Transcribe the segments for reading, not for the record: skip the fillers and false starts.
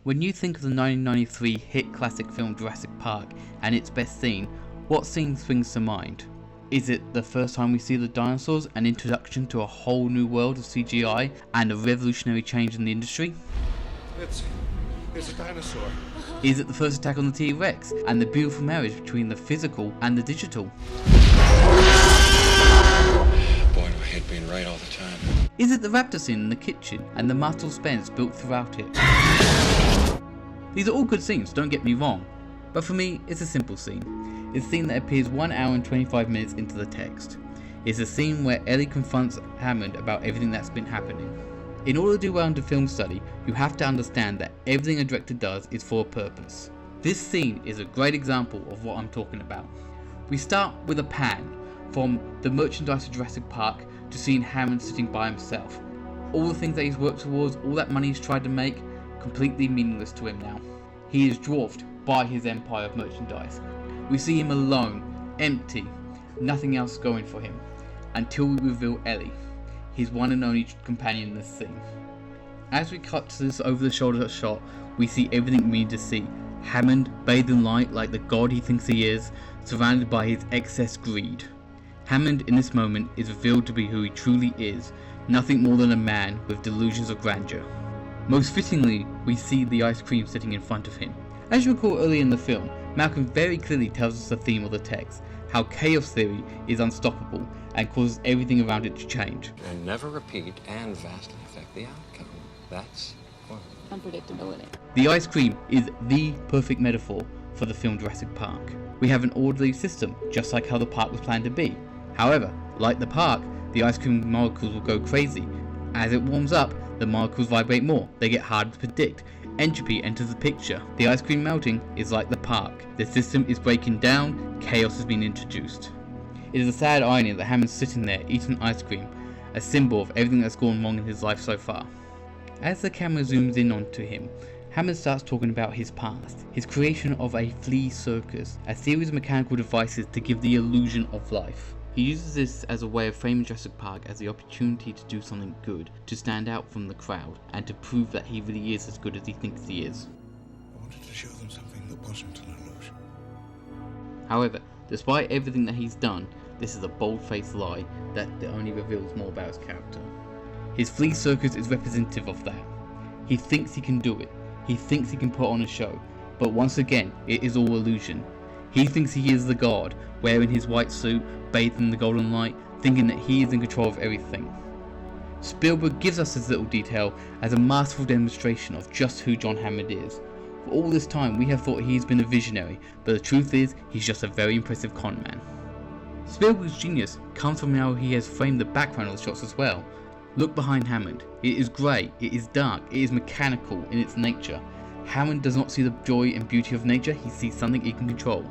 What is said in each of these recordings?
When you think of the 1993 hit classic film Jurassic Park and its best scene, what scene springs to mind? Is it the first time we see the dinosaurs, an introduction to a whole new world of CGI and a revolutionary change in the industry? It's a dinosaur. Is it the first attack on the T-Rex and the beautiful marriage between the physical and the digital? Boy, do I hate being right all the time. Is it the raptor scene in the kitchen and the muscle suspense built throughout it? These are all good scenes, don't get me wrong, but for me it's a simple scene. It's a scene that appears 1 hour and 25 minutes into the text. It's a scene where Ellie confronts Hammond about everything that's been happening. In order to do well in the film study, you have to understand that everything a director does is for a purpose. This scene is a great example of what I'm talking about. We start with a pan from the merchandise of Jurassic Park to seeing Hammond sitting by himself. All the things that he's worked towards, all that money he's tried to make, completely meaningless to him now. He is dwarfed by his empire of merchandise. We see him alone, empty, nothing else going for him, until we reveal Ellie, his one and only companion in this scene. As we cut to this over the shoulder shot, we see everything we need to see. Hammond, bathed in light like the god he thinks he is, surrounded by his excess greed. Hammond in this moment is revealed to be who he truly is, nothing more than a man with delusions of grandeur. Most fittingly, we see the ice cream sitting in front of him. As you recall earlier in the film, Malcolm very clearly tells us the theme of the text, how chaos theory is unstoppable and causes everything around it to change. And never repeat and vastly affect the outcome. That's fun. Unpredictability. The ice cream is the perfect metaphor for the film Jurassic Park. We have an orderly system, just like how the park was planned to be. However, like the park, the ice cream molecules will go crazy. As it warms up, the molecules vibrate more, they get harder to predict. Entropy enters the picture. The ice cream melting is like the park. The system is breaking down, chaos has been introduced. It is a sad irony that Hammond's sitting there eating ice cream, a symbol of everything that's gone wrong in his life so far. As the camera zooms in onto him, Hammond starts talking about his past, his creation of a flea circus, a series of mechanical devices to give the illusion of life. He uses this as a way of framing Jurassic Park as the opportunity to do something good, to stand out from the crowd, and to prove that he really is as good as he thinks he is. I wanted to show them something that wasn't an illusion. However, despite everything that he's done, this is a bold-faced lie that only reveals more about his character. His flea circus is representative of that. He thinks he can do it, he thinks he can put on a show, but once again, it is all illusion. He thinks he is the god, wearing his white suit, bathed in the golden light, thinking that he is in control of everything. Spielberg gives us this little detail as a masterful demonstration of just who John Hammond is. For all this time we have thought he's been a visionary, but the truth is he's just a very impressive con man. Spielberg's genius comes from how he has framed the background of the shots as well. Look behind Hammond. It is grey, it is dark, it is mechanical in its nature. Hammond does not see the joy and beauty of nature, he sees something he can control.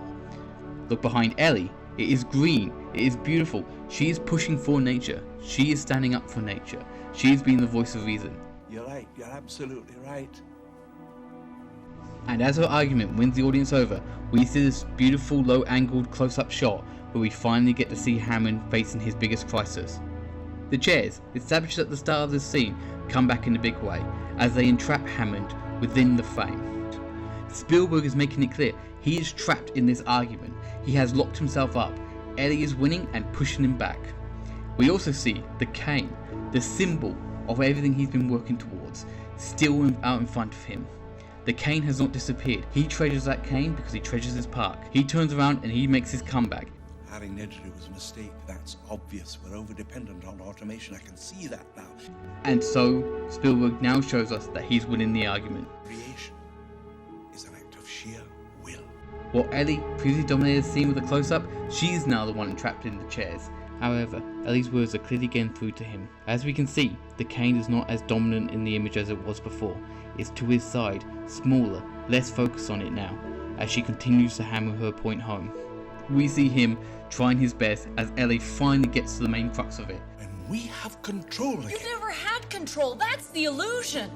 Look behind Ellie. It is green, it is beautiful, she is pushing for nature, she is standing up for nature, she is being the voice of reason. You're right, you're absolutely right. And as her argument wins the audience over, we see this beautiful low-angled close-up shot where we finally get to see Hammond facing his biggest crisis. The chairs, established at the start of this scene, come back in a big way, as they entrap Hammond within the frame. Spielberg is making it clear, he is trapped in this argument, he has locked himself up, Ellie is winning and pushing him back. We also see the cane, the symbol of everything he's been working towards, still out in front of him. The cane has not disappeared, he treasures that cane because he treasures his park. He turns around and he makes his comeback. Adding Nedry was a mistake, that's obvious. We're over-dependent on automation, I can see that now. And so, Spielberg now shows us that he's winning the argument. Creation is an act of sheer will. While Ellie previously dominated the scene with a close-up, she is now the one entrapped in the chairs. However, Ellie's words are clearly getting through to him. As we can see, the cane is not as dominant in the image as it was before. It's to his side, smaller, less focus on it now, as she continues to hammer her point home. We see him trying his best as Ellie finally gets to the main crux of it. And we have control again. You've never had control, that's the illusion!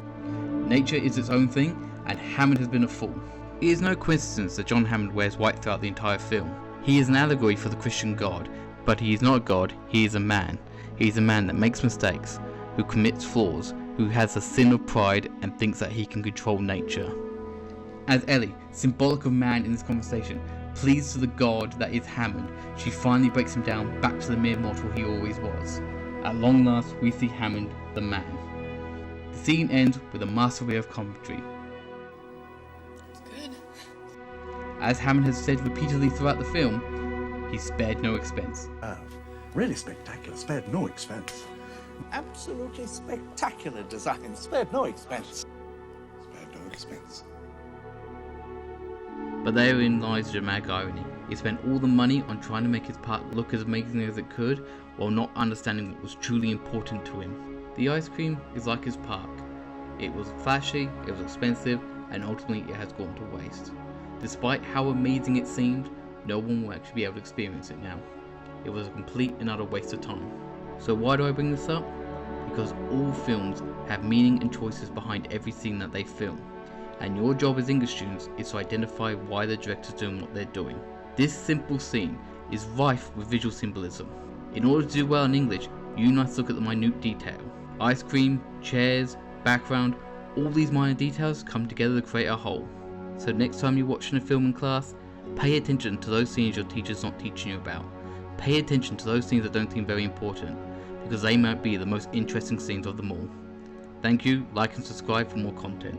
Nature is its own thing, and Hammond has been a fool. It is no coincidence that John Hammond wears white throughout the entire film. He is an allegory for the Christian God, but he is not a god, he is a man. He is a man that makes mistakes, who commits flaws, who has a sin of pride and thinks that he can control nature. As Ellie, symbolic of man in this conversation, pleads to the god that is Hammond, she finally breaks him down back to the mere mortal he always was. At long last, we see Hammond, the man. The scene ends with a masterfully of commentary. Good. As Hammond has said repeatedly throughout the film, he spared no expense. Really spectacular, spared no expense. Absolutely spectacular design, spared no expense. Spared no expense. But therein lies the dramatic irony. He spent all the money on trying to make his part look as amazing as it could, while not understanding what was truly important to him. The ice cream is like his park. It was flashy, it was expensive, and ultimately it has gone to waste. Despite how amazing it seemed, no one will actually be able to experience it now. It was a complete and utter waste of time. So why do I bring this up? Because all films have meaning and choices behind every scene that they film. And your job as English students is to identify why the director's doing what they're doing. This simple scene is rife with visual symbolism. In order to do well in English, you must look at the minute detail. Ice cream, chairs, background, all these minor details come together to create a whole. So next time you're watching a film in class, pay attention to those scenes your teacher's not teaching you about. Pay attention to those scenes that don't seem very important, because they might be the most interesting scenes of them all. Thank you, like and subscribe for more content.